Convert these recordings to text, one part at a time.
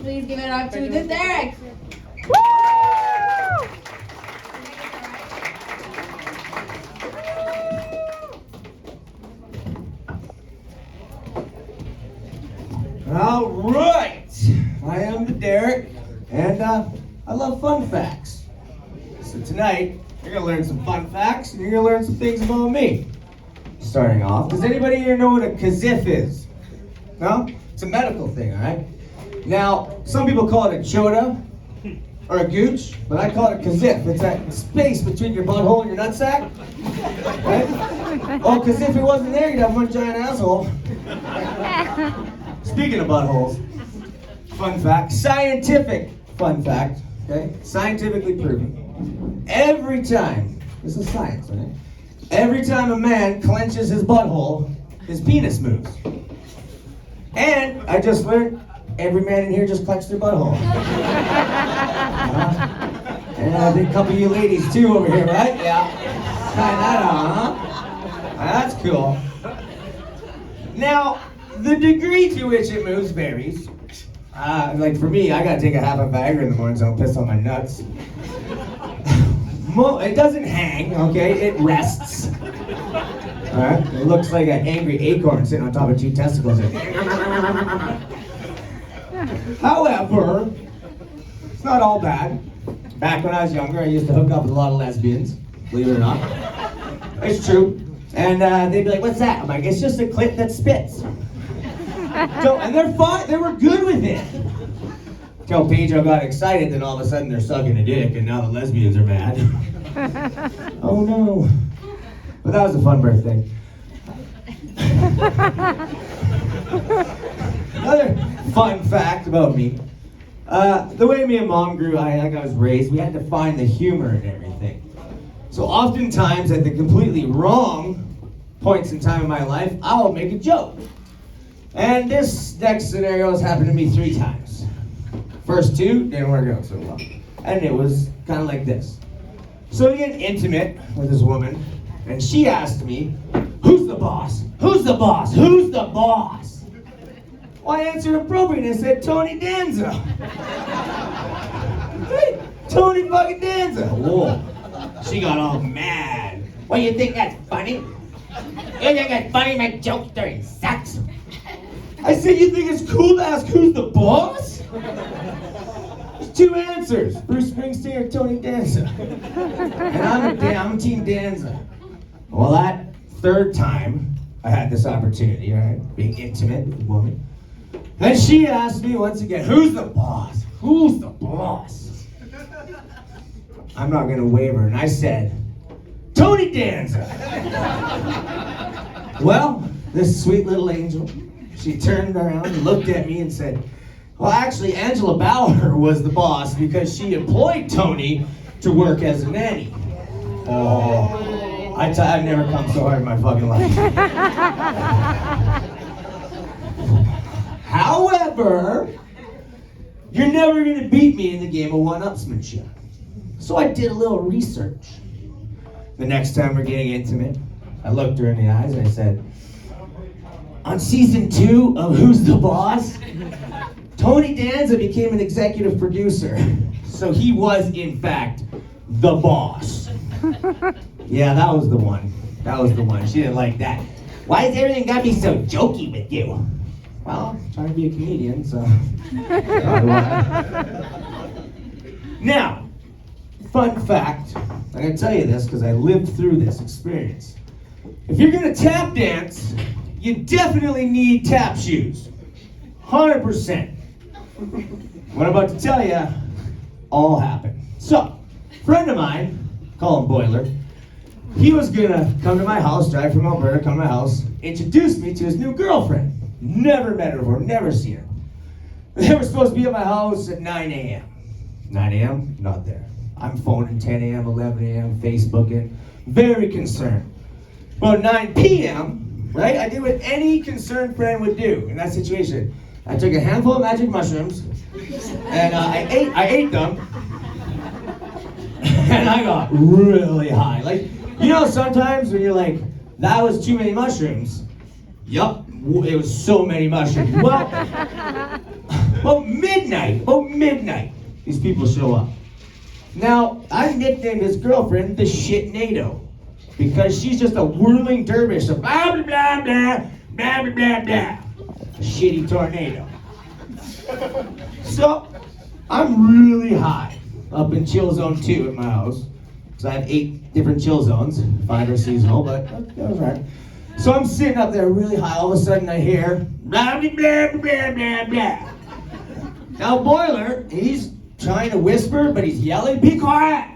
please give it up to the Derek. All right, I am the Derek, and I love fun facts. So tonight, you're gonna learn some fun facts, and you're gonna learn some things about me. Starting off, does anybody here know what a kazif is? No? It's a medical thing, all right? Now, some people call it a chota or a gooch, but I call it a kazif. It's that space between your butthole and your nutsack, right? Oh, because if it wasn't there, you'd have one giant asshole. Speaking of buttholes, fun fact, scientific fun fact, okay? Scientifically proven. Every time, this is science, right? Every time a man clenches his butthole, his penis moves. And I just learned every man in here just clenched their butthole. And I think a couple of you ladies too over here, right? Yeah. Try that on, huh? That's cool. Now, the degree to which it moves varies. Like for me, I gotta take a half a Viagra in the morning so I don't piss on my nuts. It doesn't hang, okay? It rests. Alright? It looks like an angry acorn sitting on top of two testicles. However, it's not all bad. Back when I was younger, I used to hook up with a lot of lesbians, believe it or not. It's true. And they'd be like, what's that? I'm like, it's just a clit that spits. So, and they're fine, they were good with it. Till Pedro got excited, then all of a sudden they're sucking a dick, and now the lesbians are mad. Oh no. But that was a fun birthday. Another fun fact about me. The way me and Mom grew, I was raised, we had to find the humor in everything. So oftentimes at the completely wrong points in time in my life, I'll make a joke. And this next scenario has happened to me 3 times. First 2 didn't work out so well. And it was kind of like this. So I get intimate with this woman, and she asked me, who's the boss? Who's the boss? Who's the boss? Well, I answered appropriately and said, Tony Danza. Hey, Tony fucking Danza. Whoa. She got all mad. Well, you think that's funny? You think it's funny my jokes during sex? I said, you think it's cool to ask who's the boss? There's 2 answers, Bruce Springsteen or Tony Danza. And I'm Team Danza. Well, that 3rd time I had this opportunity, all right, being intimate with a woman. Then she asked me once again, who's the boss? Who's the boss? I'm not gonna waver, and I said, Tony Danza. Well, this sweet little angel, she turned around and looked at me and said, well, actually, Angela Bauer was the boss because she employed Tony to work as a nanny. Oh, I've never come so hard in my fucking life. However, you're never going to beat me in the game of one-upsmanship. So I did a little research. The next time we're getting intimate, I looked her in the eyes and I said, on season 2 of Who's the Boss, Tony Danza became an executive producer. So he was, in fact, the boss. Yeah, that was the one. That was the one. She didn't like that. Why is everything gotta be so jokey with you? Well, I'm trying to be a comedian, so. Now, fun fact, I'm gonna tell you this because I lived through this experience. If you're gonna tap dance, you definitely need tap shoes. 100%. What I'm about to tell you all happened. So, a friend of mine, call him Boiler, he was gonna come to my house, drive from Alberta, come to my house, introduce me to his new girlfriend. Never met her before, never seen her. They were supposed to be at my house at 9 a.m. 9 a.m., not there. I'm phoning 10 a.m., 11 a.m., Facebooking, very concerned. About 9 p.m., right, I did what any concerned friend would do in that situation. I took a handful of magic mushrooms, and I ate them, and I got really high. Like, you know, sometimes when you're like, that was too many mushrooms. Yup, it was so many mushrooms. Well, midnight. midnight, these people show up. Now, I nicknamed his girlfriend the Shitnado because she's just a whirling dervish of blah, blah, blah, blah, blah, blah, blah, blah. A shitty tornado. So, I'm really high up in chill zone 2 at my house. Because I have 8 different chill zones. 5 are seasonal, but that was right. So I'm sitting up there really high. All of a sudden I hear blah, blah, blah, blah, blah, blah. Now Boiler, he's trying to whisper, but he's yelling, be quiet!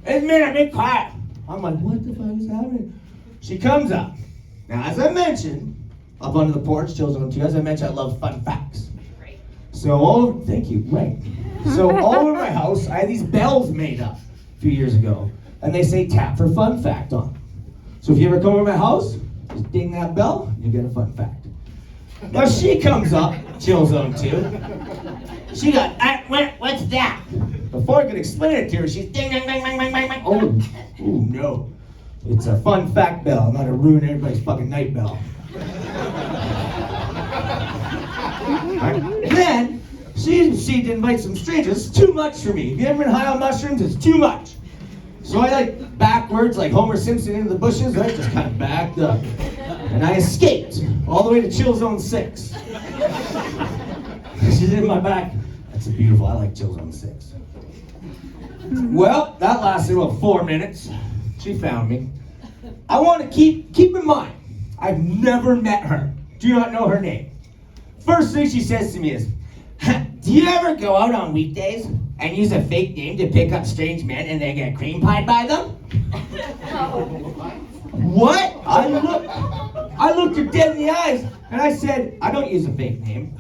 Admit it, be quiet! I'm like, what the fuck is happening? She comes up. Now, as I mentioned, up under the porch, chill zone 2, as I mentioned, I love fun facts. Right. So, thank you, right. So all over my house, I had these bells made up a few years ago. And they say tap for fun fact on. So if you ever come over my house, just ding that bell, you get a fun fact. Now she comes up, chill zone 2. She got, what's that? Before I could explain it to her, she's ding, ding, ding, ding, ding, ding, ding. Oh, no. It's a fun fact bell, not a ruin everybody's fucking night bell. Right? Then, she'd invite some strangers. It's too much for me. If you ever been high on mushrooms, it's too much. So I backwards, like Homer Simpson into the bushes, right? Just kind of backed up. And I escaped all the way to chill zone 6. She's in my back. That's beautiful, I like chill zone 6. Well, that lasted about 4 minutes. She found me. I want to keep in mind, I've never met her. Do not know her name. First thing she says to me is, do you ever go out on weekdays and use a fake name to pick up strange men and then get cream pied by them? What? I looked her dead in the eyes and I said, I don't use a fake name.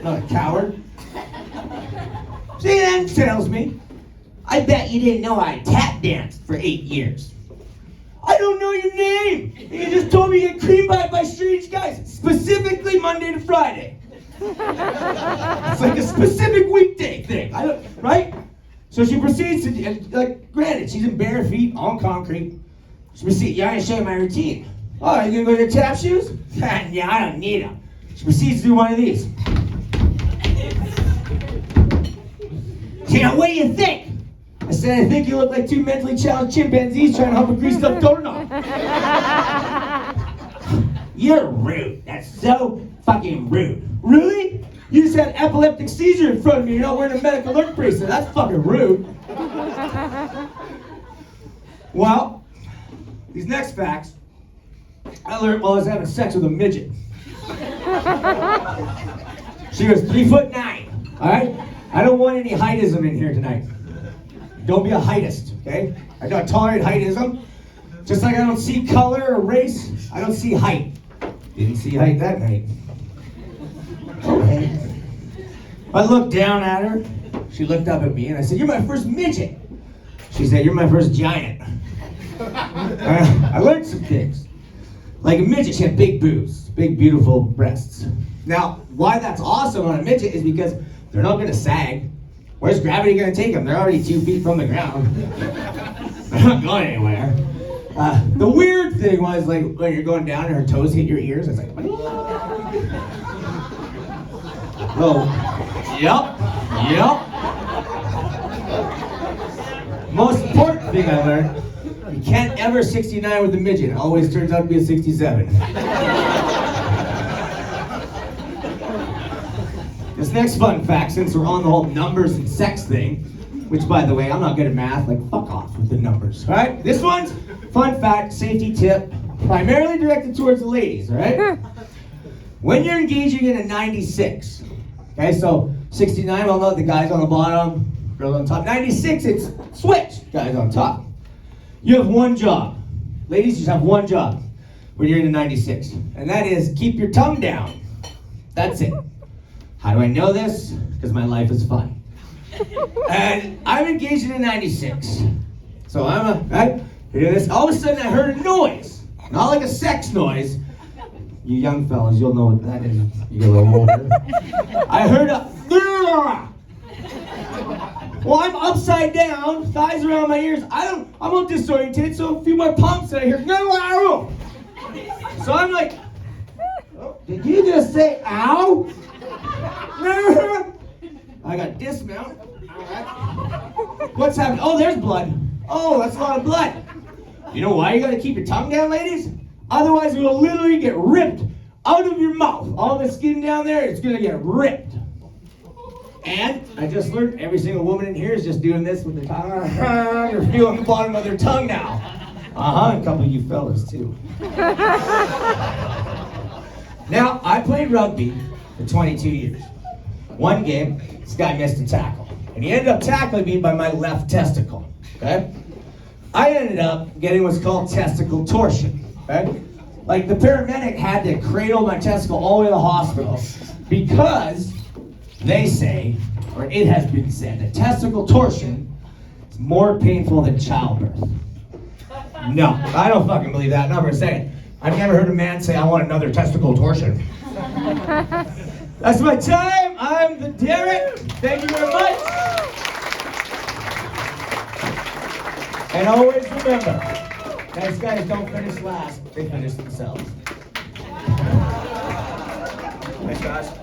Not a coward. She then tells me, I bet you didn't know I tap danced for 8 years. I don't know your name. You just told me you get cream pied by strange guys, specifically Monday to Friday. It's like a specific weekday thing, right? So she proceeds to, granted, she's in bare feet on concrete. She proceeds, yeah, I'm gonna show you my routine. Oh, you gonna go to your tap shoes? Yeah, I don't need them. She proceeds to do one of these. You know, what do you think? I said, I think you look like 2 mentally challenged chimpanzees trying to hump a greased up doorknob. You're rude. That's so fucking rude. Really? You just had an epileptic seizure in front of me. You're not wearing a medical alert bracelet. That's fucking rude. Well, these next facts I learned while I was having sex with a midget. She was 3'9". All right? I don't want any heightism in here tonight. Don't be a heightist, okay? I don't tolerate heightism. Just like I don't see color or race, I don't see height. Didn't see height that night. Okay. I looked down at her. She looked up at me and I said, you're my first midget. She said, you're my first giant. I learned some things. Like a midget, she had big boobs, big beautiful breasts. Now, why that's awesome on a midget is because they're not gonna sag. Where's gravity gonna take them? They're already 2 feet from the ground. They're not going anywhere. The weird thing was, like, when you're going down and her toes hit your ears, it's like, oh, yep. Most important thing I learned, you can't ever 69 with a midget. It always turns out to be a 67. This next fun fact, since we're on the whole numbers and sex thing, which, by the way, I'm not good at math, like, fuck off with the numbers, all right? This one's fun fact, safety tip, primarily directed towards the ladies, all right? When you're engaging in a 96, okay, so 69, well, no, the guys on the bottom, girls on top. 96, it's switch, guys on top. You have one job. Ladies, you just have one job when you're in a 96, and that is keep your tongue down. That's it. How do I know this? Because my life is fun. And I'm engaged in a 96. So right? This. All of a sudden I heard a noise. Not like a sex noise. You young fellas, you'll know what that is. You get a little older. I heard a... Well, I'm upside down, thighs around my ears. I'm all disoriented, so a few more pumps and I hear... So I'm like... Oh. Did you just say ow? I got dismount. What's happening? Oh, there's blood. Oh, that's a lot of blood. You know why you gotta keep your tongue down, ladies? Otherwise, it will literally get ripped out of your mouth. All the skin down there, it's gonna get ripped. And I just learned every single woman in here is just doing this with their tongue. They're feeling the bottom of their tongue now. A couple of you fellas too. Now, I played rugby for 22 years. One game, this guy missed a tackle. And he ended up tackling me by my left testicle, okay? I ended up getting what's called testicle torsion, okay? Like the paramedic had to cradle my testicle all the way to the hospital because they say, or it has been said, that testicle torsion is more painful than childbirth. No, I don't fucking believe that, not for a second. I've never heard a man say, I want another testicle torsion. That's my time. I'm the Derek. Thank you very much. And always remember, nice guys don't finish last, they finish themselves. Thanks, guys.